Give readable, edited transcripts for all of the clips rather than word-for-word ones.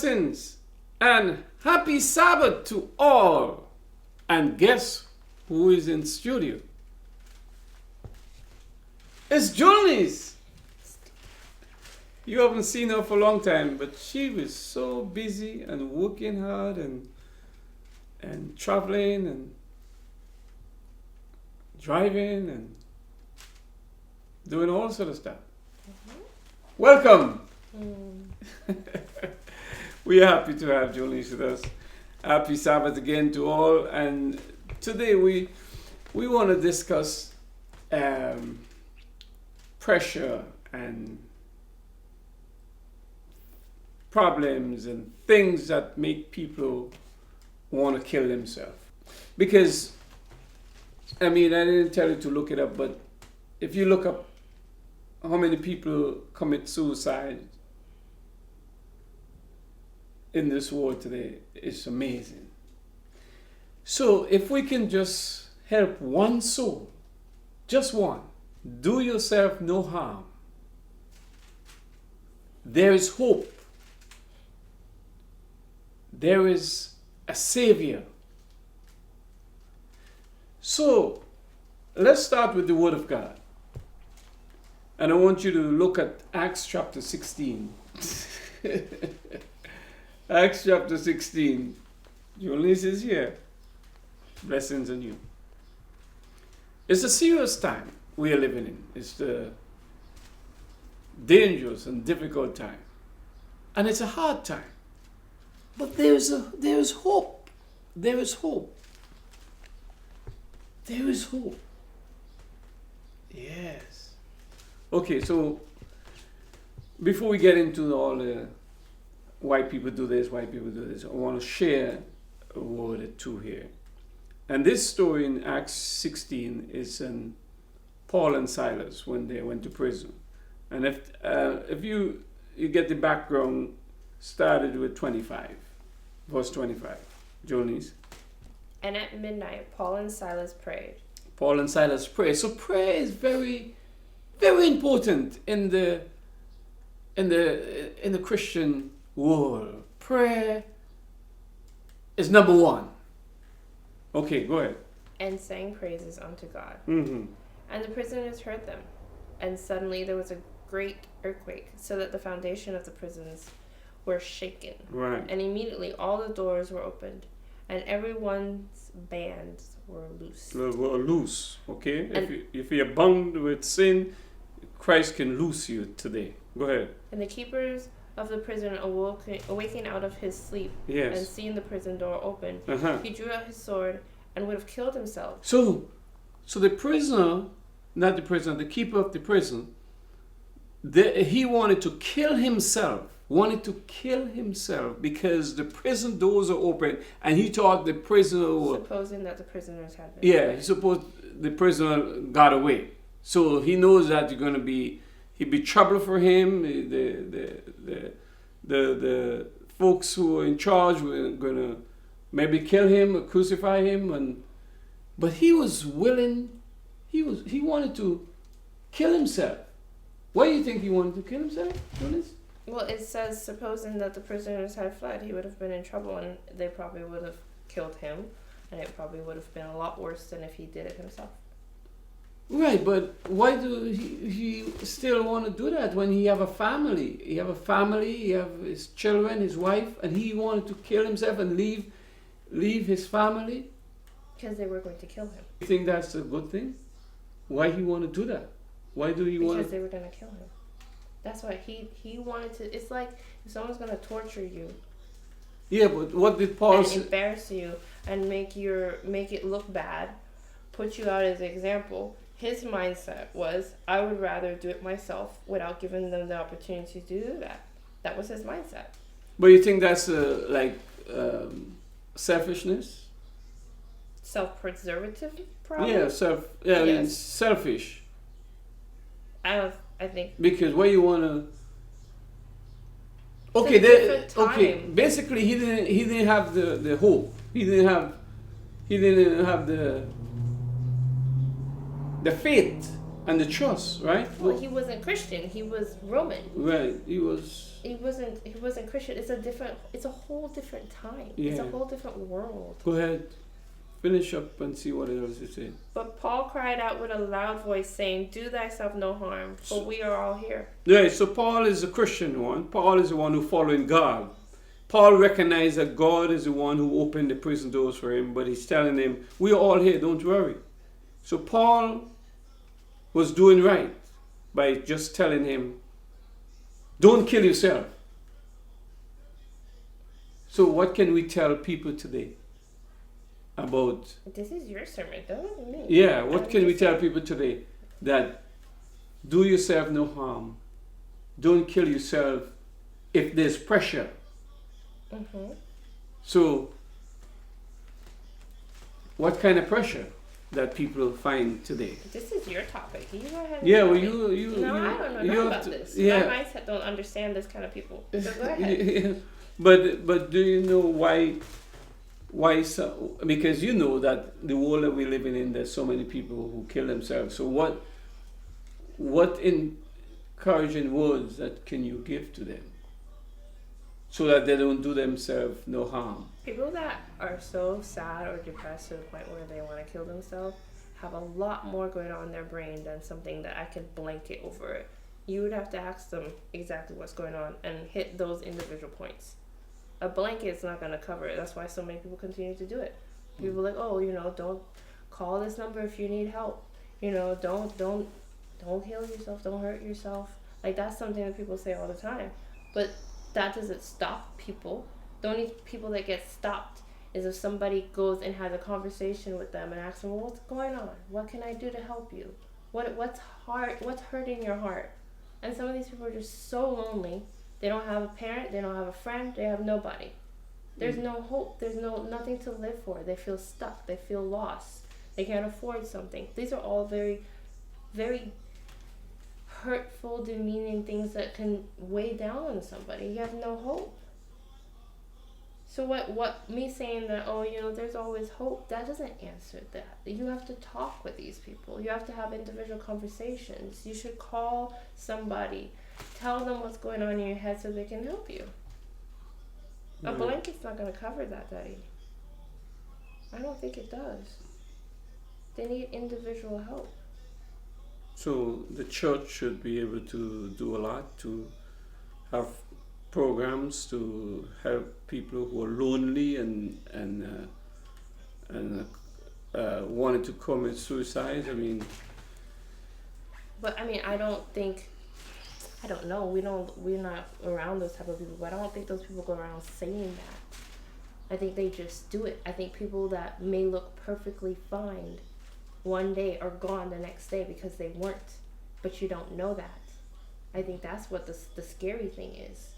Blessings and happy Sabbath to all. And guess who is in studio? It's Junice. You haven't seen her for a long time, but she was so busy and working hard and traveling and driving and doing all sort of stuff. Welcome. We are happy to have Junice with us. Happy Sabbath again to all. And today we want to discuss pressure and problems and things that make people want to kill themselves. Because, I mean, I didn't tell you to look it up, but if you look up how many people commit suicide in this world today, it's amazing. So if we can just help one soul, just one, do yourself no harm, there is hope. There is a Savior. So let's start with the Word of God. And I want you to look at Acts chapter 16. Acts chapter 16. Julius is here. Blessings on you. It's a serious time we are living in. It's the dangerous and difficult time. And it's a hard time. But there is hope. There is hope. There is hope. Yes. Okay, so before we get into all the why people do this, I want to share a word or two here. And this story in Acts 16 is in Paul and Silas when they went to prison. And if you get the background, started with 25, verse 25. Jonice. And at midnight, Paul and Silas prayed. Paul and Silas pray. So prayer is very, very important in the Christian world. Prayer is number one. Okay, go ahead. And sang praises unto God. Mm-hmm. And the prisoners heard them. And suddenly there was a great earthquake, so that the foundation of the prisons were shaken. Right. And immediately all the doors were opened, and everyone's bands were loosed. Were loose, okay? If you're bound with sin, Christ can loose you today. Go ahead. And the keepers of the prison awaking out of his sleep, yes, and seeing the prison door open, he drew out his sword and would have killed himself. So the prisoner, not the prisoner, the keeper of the prison, he wanted to kill himself. Because the prison doors are open and he thought the prisoner supposing that the prisoners had been he supposed the prisoner got away. So he knows that he'd be trouble for him. The folks who are in charge were gonna maybe kill him or crucify him, but he was willing. He wanted to kill himself. Why do you think he wanted to kill himself, Jonas? Well, it says, supposing that the prisoners had fled, he would have been in trouble, and they probably would have killed him, and it probably would have been a lot worse than if he did it himself. Right, but why do he still want to do that when he have a family? He have his children, his wife, and he wanted to kill himself and leave his family? Because they were going to kill him. You think that's a good thing? Why he want to do that? Why do he want? Because they were going to kill him. That's why he wanted to. It's like if someone's going to torture you. Yeah, but what did Paul say? Embarrass you and make it look bad, put you out as an example. His mindset was, I would rather do it myself without giving them the opportunity to do that. That was his mindset. But you think that's selfishness? Self-preservative, probably. Yeah, yes. I mean, selfish. I think because why you wanna? Okay, basically he didn't have the hope. He didn't have the faith and the trust, right? Well, he wasn't Christian. He was Roman. Right, he was. He wasn't Christian. It's a whole different time. It's a Yeah. whole different world. Go ahead, finish up and see what else you say. But Paul cried out with a loud voice, saying, "Do thyself no harm, for we are all here." Right, so Paul is the Christian one. Paul is the one who following God. Paul recognized that God is the one who opened the prison doors for him, but he's telling him, we're all here, don't worry. So Paul was doing right by just telling him, don't kill yourself. So what can we tell people today about, This is your sermon, don't me. yeah, what can we tell people today? That do yourself no harm. Don't kill yourself if there's pressure. Mm-hmm. So, what kind of pressure that people find today? This is your topic. You go ahead. And Yeah, tell well, me. you No, I don't know you nothing have about to- this. Yeah, My mindset don't understand this kind of people. So go ahead. yeah. But do you know why so? Because you know that the world that we're living in, there's so many people who kill themselves. So what encouraging words that can you give to them, so that they don't do themselves no harm? People that are so sad or depressed to the point where they want to kill themselves have a lot more going on in their brain than something that I could blanket over it. You would have to ask them exactly what's going on and hit those individual points. A blanket is not going to cover it. That's why so many people continue to do it. People are like, oh, don't call this number if you need help. Don't kill yourself. Don't hurt yourself. Like, that's something that people say all the time. But that doesn't stop people. The only people that get stopped is if somebody goes and has a conversation with them and asks them, well, what's going on? What can I do to help you? What's hurting your heart? And some of these people are just so lonely. They don't have a parent, they don't have a friend, they have nobody. There's no hope, there's nothing to live for. They feel stuck, they feel lost. They can't afford something. These are all very, very hurtful, demeaning things that can weigh down on somebody. You have no hope. So what me saying that, there's always hope, that doesn't answer that. You have to talk with these people. You have to have individual conversations. You should call somebody, tell them what's going on in your head so they can help you. A Right. blanket's not going to cover that, Daddy. I don't think it does. They need individual help. So the church should be able to do a lot to have programs to help people who are lonely and wanted to commit suicide. I mean, But I don't know. We're not around those type of people. But I don't think those people go around saying that. I think they just do it. I think people that may look perfectly fine one day are gone the next day because they weren't. But you don't know that. I think that's what the scary thing is.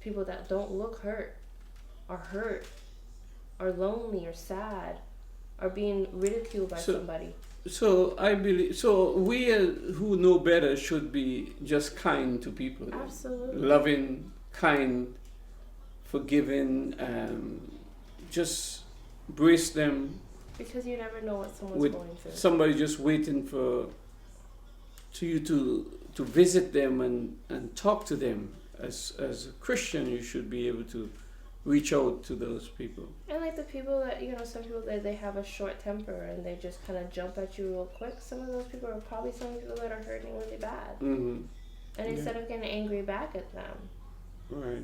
People that don't look hurt, are lonely, or sad, are being ridiculed by somebody. so I believe, so we who know better should be just kind to people. Absolutely. Loving, kind, forgiving, just brace them. Because you never know what someone's With going through. somebody just waiting to you to visit them and talk to them. As a Christian, you should be able to reach out to those people. And like the people that, some people that they have a short temper and they just kind of jump at you real quick. Some of those people are probably some people that are hurting really bad. Mm-hmm. And instead of getting angry back at them, Right.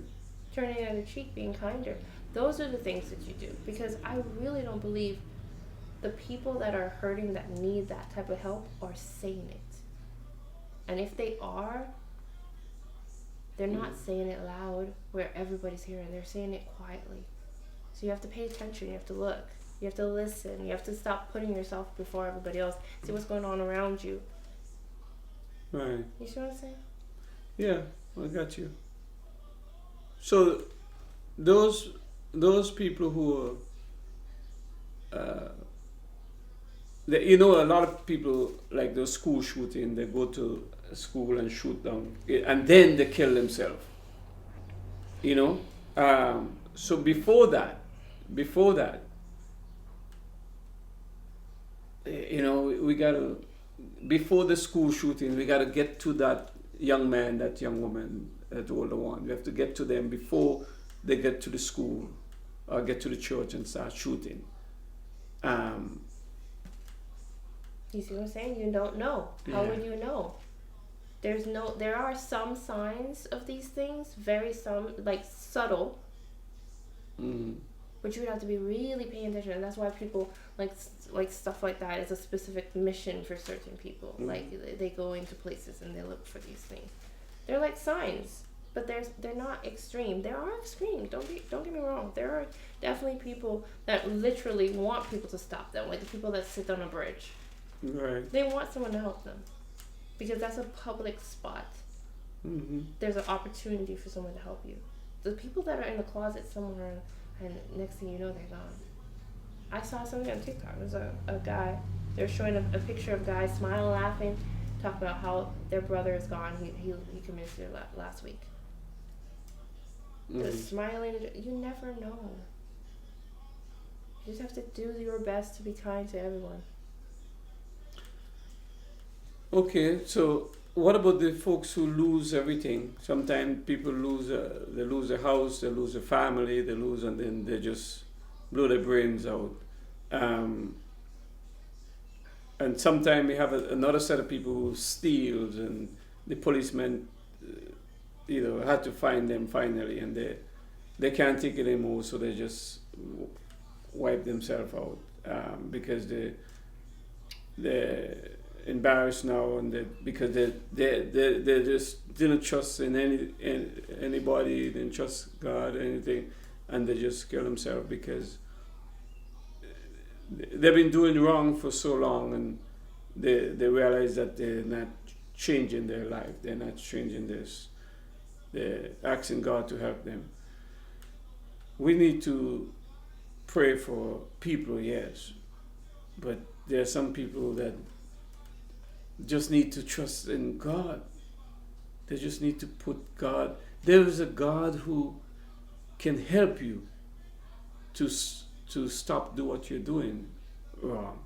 turning the other cheek, being kinder. Those are the things that you do. Because I really don't believe the people that are hurting, that need that type of help, are saying it. And if they are, they're not saying it loud where everybody's hearing. They're saying it quietly. So you have to pay attention. You have to look. You have to listen. You have to stop putting yourself before everybody else. See what's going on around you. Right. You see what I'm saying? Yeah, I got you. So those people who are a lot of people, like those school shooting, they go to school and shoot them, and then they kill themselves. So before that, we gotta before the school shooting, we got to get to that young man, that young woman, that older one. We have to get to them before they get to the school or get to the church and start shooting. You see what I'm saying? You don't know. How Yeah. would you know? There are some signs of these things, like subtle, Mm. but you would have to be really paying attention, and that's why people like stuff like that is a specific mission for certain people. Mm. Like they go into places and they look for these things. They're like signs, but they're not extreme. There are extreme. Don't get me wrong. There are definitely people that literally want people to stop them, like the people that sit on a bridge. Right. They want someone to help them because that's a public spot. Mm-hmm. There's an opportunity for someone to help you. The people that are in the closet somewhere and next thing you know, they're gone. I saw something on TikTok. There's a guy. They're showing a picture of guys smiling, laughing, talking about how their brother is gone. He committed suicide last week. They're Mm-hmm. smiling. You never know. You just have to do your best to be kind to everyone. Okay, so what about the folks who lose everything? Sometimes people lose, they lose a house, they lose a family, and then they just blow their brains out. And sometimes we have another set of people who steals, and the policemen, had to find them finally, and they can't take it anymore, so they just wipe themselves out because they're embarrassed now, and because they just didn't trust in anybody, didn't trust God or anything, and they just kill themselves because they've been doing wrong for so long, and they realize that they're not changing their life, they're not changing this, they're asking God to help them. We need to pray for people, yes, but there are some people that just need to trust in God. They just need to put God. There is a God who can help you to stop do what you're doing wrong,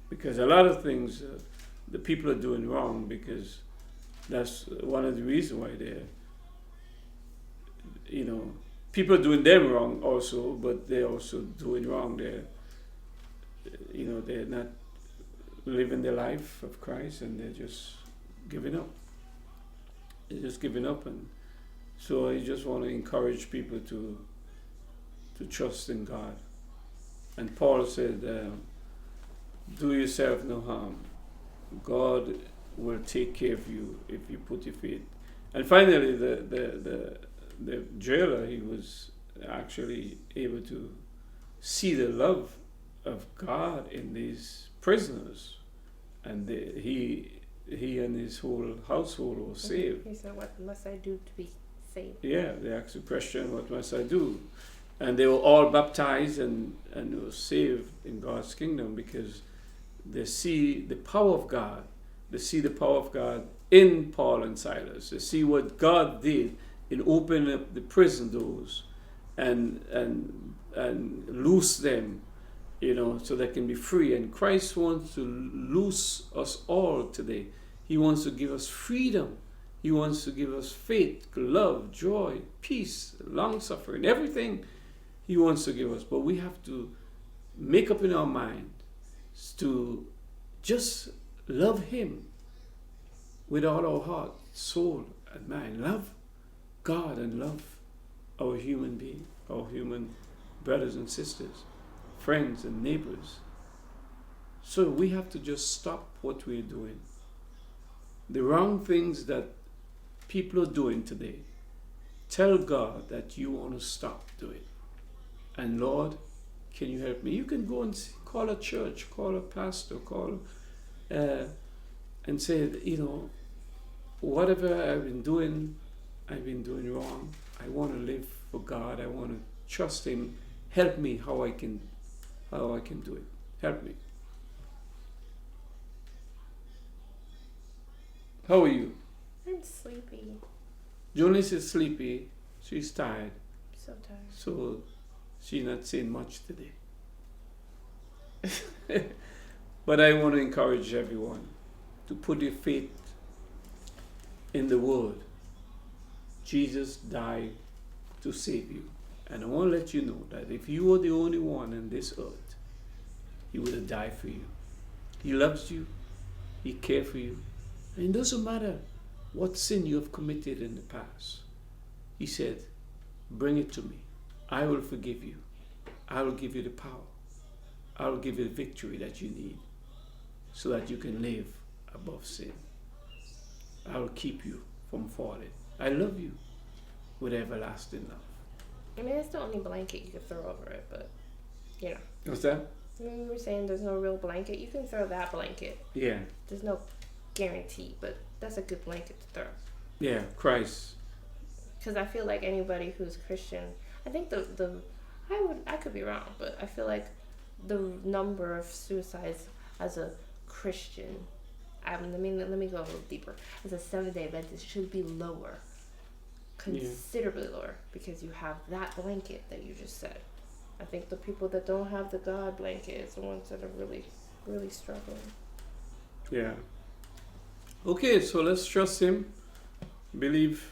because a lot of things the people are doing wrong, because that's one of the reasons why people are doing them wrong also, but they're also doing wrong. They're not living the life of Christ, and they're just giving up. They're just giving up, and so I just want to encourage people to trust in God. And Paul said, "Do yourself no harm. God will take care of you if you put your faith." And finally, the jailer, he was actually able to see the love of God in these prisoners, and he and his whole household were saved. He said, "What must I do to be saved?" Yeah, they asked the question, "What must I do?" And they were all baptized and were saved in God's kingdom, because they see the power of God. They see the power of God in Paul and Silas. They see what God did in opening up the prison doors and loose them, so they can be free. And Christ wants to loose us all today. He wants to give us freedom. He wants to give us faith, love, joy, peace, long suffering, everything He wants to give us. But we have to make up in our mind to just love Him with all our heart, soul, and mind. Love God and love our human being, our human brothers and sisters, friends and neighbors. So we have to just stop what we're doing. The wrong things that people are doing today. Tell God that you want to stop doing. And Lord, can you help me? You can go and call a church, call a pastor, and say, whatever I've been doing wrong. I want to live for God. I want to trust Him. Help me how I can do it. Help me. How are you? I'm sleepy. Jonas is sleepy. She's tired. So tired. So she's not saying much today. But I want to encourage everyone. to put your faith in the Word. Jesus died to save you. And I want to let you know that if you were the only one on this earth, He would have died for you. He loves you. He cares for you. And it doesn't matter what sin you have committed in the past. He said, bring it to me. I will forgive you. I will give you the power. I will give you the victory that you need so that you can live above sin. I will keep you from falling. I love you with everlasting love. I mean, it's the only blanket you could throw over it, but, you know. What's that? Remember we were saying there's no real blanket? You can throw that blanket. Yeah. There's no guarantee, but that's a good blanket to throw. Yeah, Christ. Because I feel like anybody who's Christian, I think I could be wrong, but I feel like the number of suicides as a Christian, let me go a little deeper. As a Seventh-day Adventist, should be lower, considerably lower, because you have that blanket that you just said. I think the people that don't have the God blanket is the ones that are really, really struggling. Yeah. Okay, so let's trust Him, believe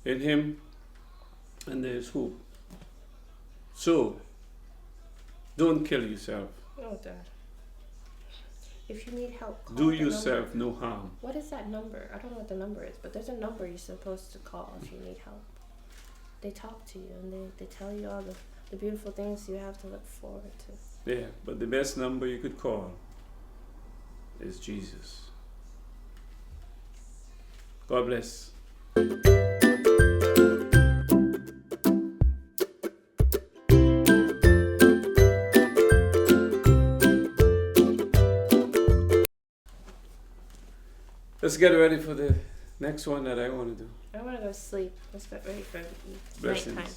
in Him, and there's hope. So, don't kill yourself. Oh, Dad. If you need help, call Do the yourself number. no harm. What is that number? I don't know what the number is, but there's a number you're supposed to call if you need help. They talk to you and they tell you all the beautiful things you have to look forward to. Yeah, but the best number you could call is Jesus. God bless. Let's get ready for the next one that I want to do. I want to go sleep. Let's get ready for Blessings. nighttime.